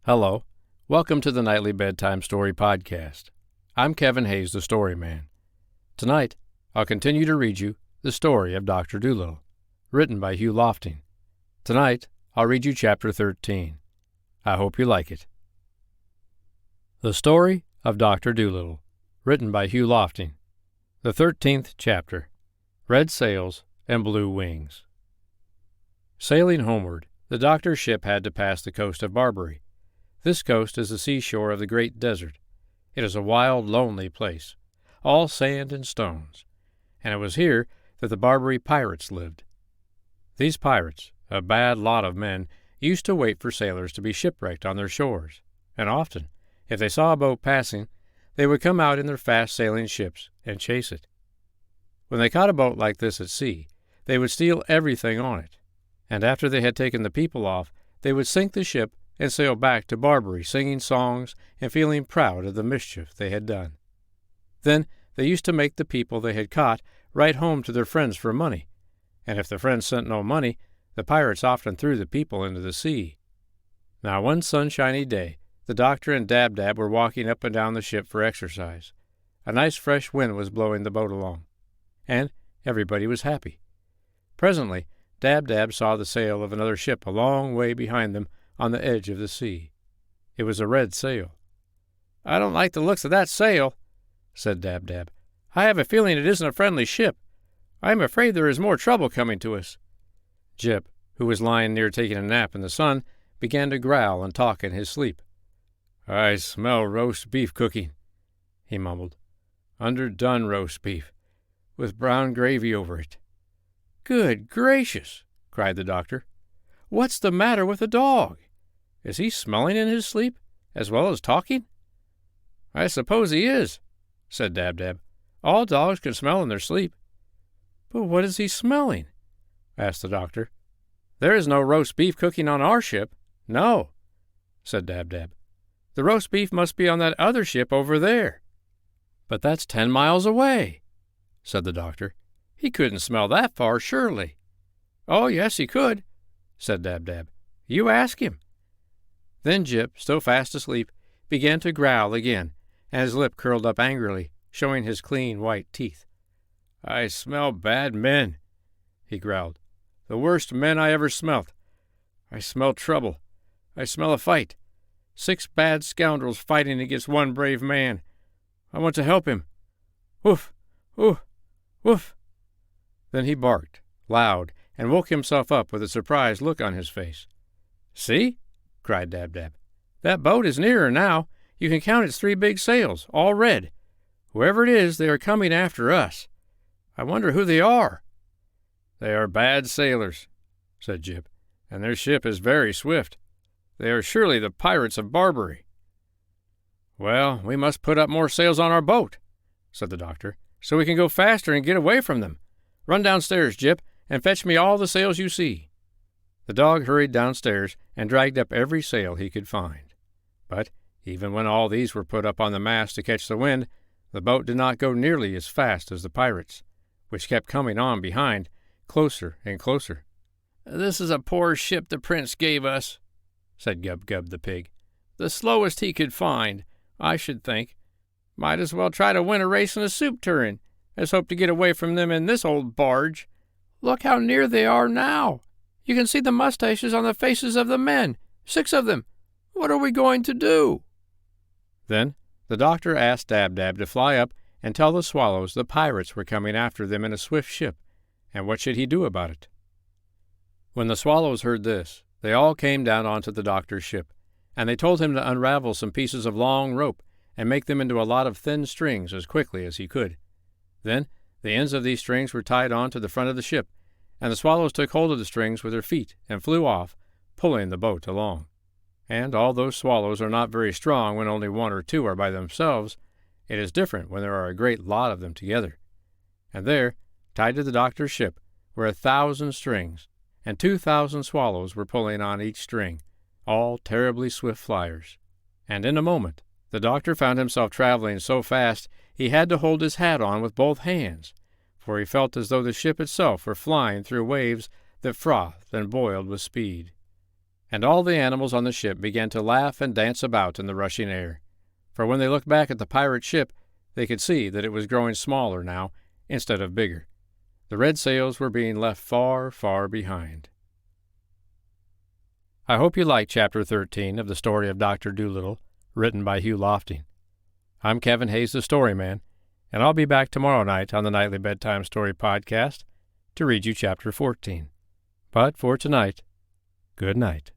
Hello. Welcome to the Nightly Bedtime Story Podcast. I'm Kevin Hayes, the Story Man. Tonight, I'll continue to read you the story of Dr. Dolittle, written by Hugh Lofting. Tonight, I'll read you Chapter 13. I hope you like it. The Story of Dr. Dolittle, written by Hugh Lofting. The 13th chapter, Red Sails and Blue Wings. Sailing homeward, the doctor's ship had to pass the coast of Barbary. This coast is the seashore of the great desert. It is a wild, lonely place, all sand and stones, and it was here that the Barbary pirates lived. These pirates, a bad lot of men, used to wait for sailors to be shipwrecked on their shores, and often, if they saw a boat passing, they would come out in their fast-sailing ships and chase it. When they caught a boat like this at sea, they would steal everything on it, and after they had taken the people off, they would sink the ship and sail back to Barbary singing songs and feeling proud of the mischief they had done. Then they used to make the people they had caught write home to their friends for money, and if the friends sent no money, the pirates often threw the people into the sea. Now one sunshiny day, the doctor and Dab-Dab were walking up and down the ship for exercise. A nice fresh wind was blowing the boat along, and everybody was happy. Presently, Dab-Dab saw the sail of another ship a long way behind them on the edge of the sea. It was a red sail. "I don't like the looks of that sail," said Dab-Dab. "I have a feeling it isn't a friendly ship. I am afraid there is more trouble coming to us." Jip, who was lying near taking a nap in the sun, began to growl and talk in his sleep. "I smell roast beef cooking," he mumbled. "Underdone roast beef, with brown gravy over it." "Good gracious!" cried the doctor. "What's the matter with the dog? Is he smelling in his sleep, as well as talking?" "I suppose he is," said Dab-Dab. "All dogs can smell in their sleep." "But what is he smelling?" asked the doctor. "There is no roast beef cooking on our ship." "No," said Dab-Dab. "The roast beef must be on that other ship over there." "But that's 10 miles away," said the doctor. "He couldn't smell that far, surely." "Oh, yes, he could," said Dab-Dab. "You ask him." Then Jip, still fast asleep, began to growl again, and his lip curled up angrily, showing his clean white teeth. "I smell bad men," he growled. "The worst men I ever smelt. I smell trouble. I smell a fight. 6 bad scoundrels fighting against one brave man. I want to help him. Woof! Woof! Woof!" Then he barked, loud, and woke himself up with a surprised look on his face. "See?" cried Dab-Dab. "That boat is nearer now. You can count its 3 big sails, all red. Whoever it is, they are coming after us. I wonder who they are." "They are bad sailors," said Jip, "and their ship is very swift. They are surely the pirates of Barbary." "Well, we must put up more sails on our boat," said the doctor, "so we can go faster and get away from them. Run downstairs, Jip, and fetch me all the sails you see." The dog hurried downstairs and dragged up every sail he could find. But even when all these were put up on the mast to catch the wind, the boat did not go nearly as fast as the pirates, which kept coming on behind, closer and closer. "This is a poor ship the prince gave us," said Gub-Gub the pig. "The slowest he could find, I should think. Might as well try to win a race in a soup tureen as hope to get away from them in this old barge. Look how near they are now. You can see the mustaches on the faces of the men, 6 of them. What are we going to do?" Then the doctor asked Dab-Dab to fly up and tell the swallows the pirates were coming after them in a swift ship, and what should he do about it? When the swallows heard this, they all came down onto the doctor's ship, and they told him to unravel some pieces of long rope and make them into a lot of thin strings as quickly as he could. Then the ends of these strings were tied on to the front of the ship, and the swallows took hold of the strings with their feet and flew off, pulling the boat along. And although swallows are not very strong when only 1 or 2 are by themselves, it is different when there are a great lot of them together. And there, tied to the doctor's ship, were 1,000 strings, and 2,000 swallows were pulling on each string, all terribly swift flyers. And in a moment, the doctor found himself traveling so fast he had to hold his hat on with both hands, for he felt as though the ship itself were flying through waves that frothed and boiled with speed. And all the animals on the ship began to laugh and dance about in the rushing air, for when they looked back at the pirate ship, they could see that it was growing smaller now instead of bigger. The red sails were being left far, far behind. I hope you liked Chapter 13 of the story of Dr. Dolittle, written by Hugh Lofting. I'm Kevin Hayes, the Storyman, and I'll be back tomorrow night on the Nightly Bedtime Story Podcast to read you Chapter 14. But for tonight, good night.